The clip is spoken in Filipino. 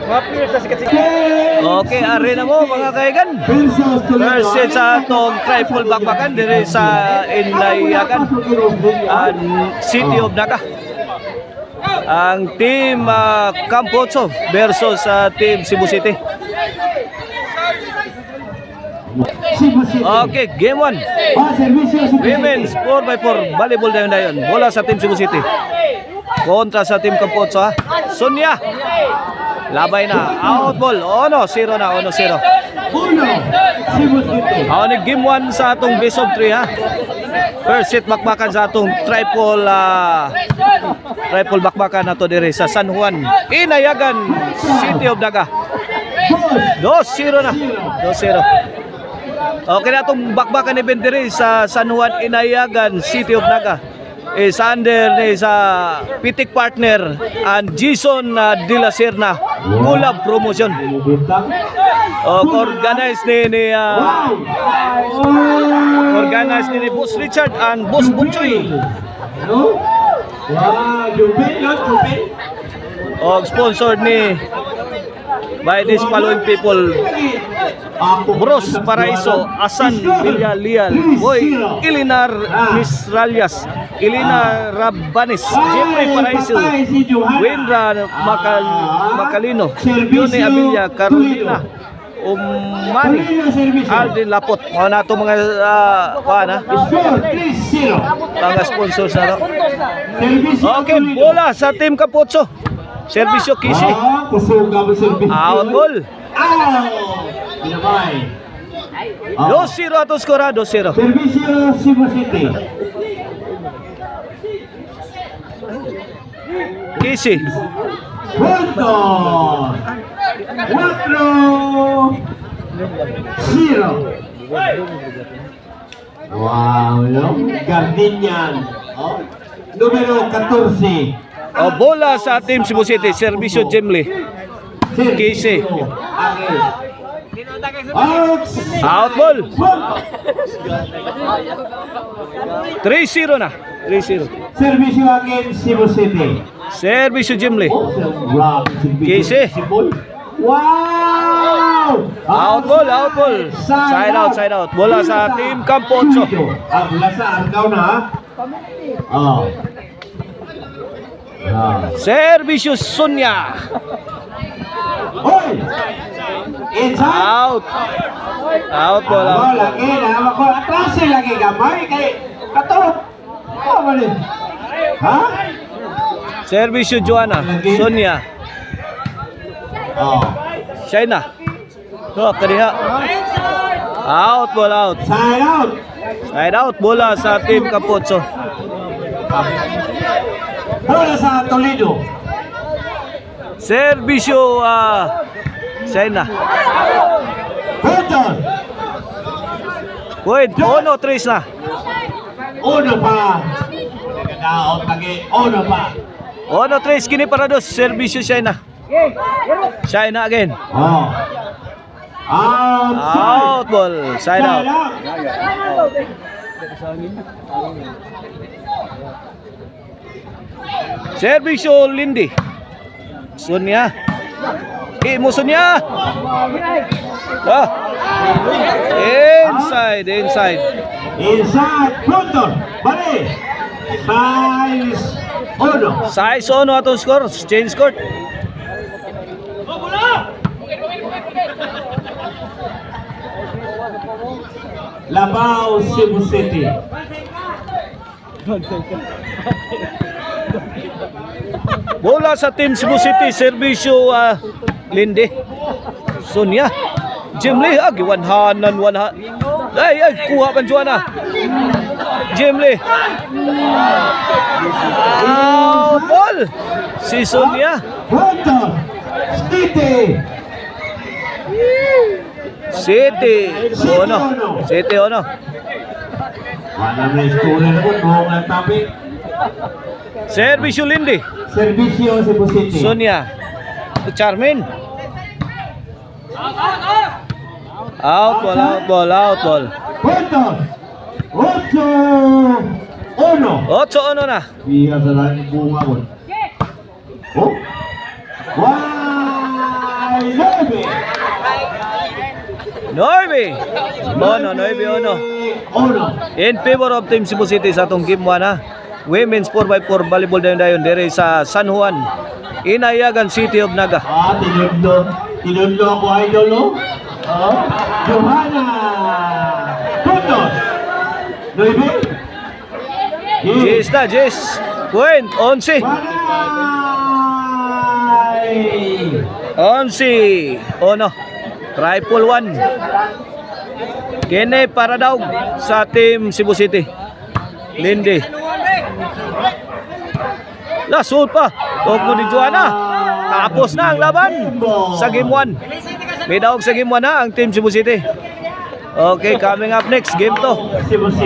Okay, arena mo mga kaigan. First set sa itong triple bakbakan diri sa Inlayagan and City of Naga. Ang team Campo 8 versus team Cebu City. Okay, game 1. Women's 4x4 volleyball na yun. Bola sa team Cebu City kontra sa team Campo 8 ha. Sonia labay na, out ball, 1-0 na, 1-0. Ni game 1 sa atong best of 3 ha. First set bakbakan sa atong triple bakbakan na to dire sa San Juan, Inayagan, City of Naga. 2-0 na, 2-0. Okay na itong bakbakan event dire sa San Juan, Inayagan, City of Naga. Is under ni sa Pitik partner and Jason De La Serna collab promotion. Organize ni Boss Richard and Boss Bunchoy. Sponsored ni by these following people: Bros Paraiso, Asan Villarreal, Boy Ilinar Misralias, Ilina Rabanes, Jeffrey Paraiso, Wendra Macalino, Yone Abilia, Carolina Umani, Aldrin Lapot. Mga nato mga mga sponsors na to. Okay, bola sa team Capozzo. Servisyo Kisi. Out ball. 2-0 ato skora, 2-0. Servisyo Cebu City. Kisi. Puntos. 4-0. Wow, Gardinian. Numero 14. Bola sa team Cebu City, Servisyo Jemli. Kisi. Out ball. 3-0 na. 3-0. Servisyo against Cebu City. Servisyo Jemli. Kisi. Wow! Out ball. Side out. Bola sa team Campo 8. Bola sa Argao na. Servisyo Sonia. Inside. Out ball. Lagi na ako atras lagi gamay kay katulog. Mali. Ha? Servisyo Joanna, Sonia. Shaina. Kadiha. Out ball. Side out. Bola sa team Campo 8. Bola sa Toledo. Servisyo Shaina. Wait, 1-3 na. Uno pa. Daot lagi. Uno pa. 1-3 kini para dos. Servisyo Shaina. Shaina again. Out ball. Side out. Servisyo Lindy. Sonia. Mo Sonia. Inside. Punto. Bali. Size 1. Atong score. Change score. Labao, Cebu City. Bola sa team Cebu City, servisyo Lindy. Sonia. Jimli, giwanhanan. Ay, kuha pa Joanna. Jimli. Out ball. Si Sonia. City. City. Wala na scorer po, buong ang topic. Servisyo Lindy. Servisyo Cebu City. Sonia. Charmin. Out ball. Puntos. 8-1 na. Biha sa lang bunga ko. Oh. Wow! 9-1. 9-1. In favor of Team Cebu City sa atong game 1 ha. Women's 4x4 volleyball dayon dire sa San Juan, Inayagan City of Naga. Tinudlo ako idol, no? Johanna Puntos. 9. Jess na, Jess. Point, 11. 11. Ono. Triple 1. Kene para daw sa Team Cebu City. Lindy. Lasud pa. Toko ni Joanna. Tapos na ang laban sa game 1. May daog sa game 1 na ang Team Cebu City. Okay, coming up next, game 2. Cebu City.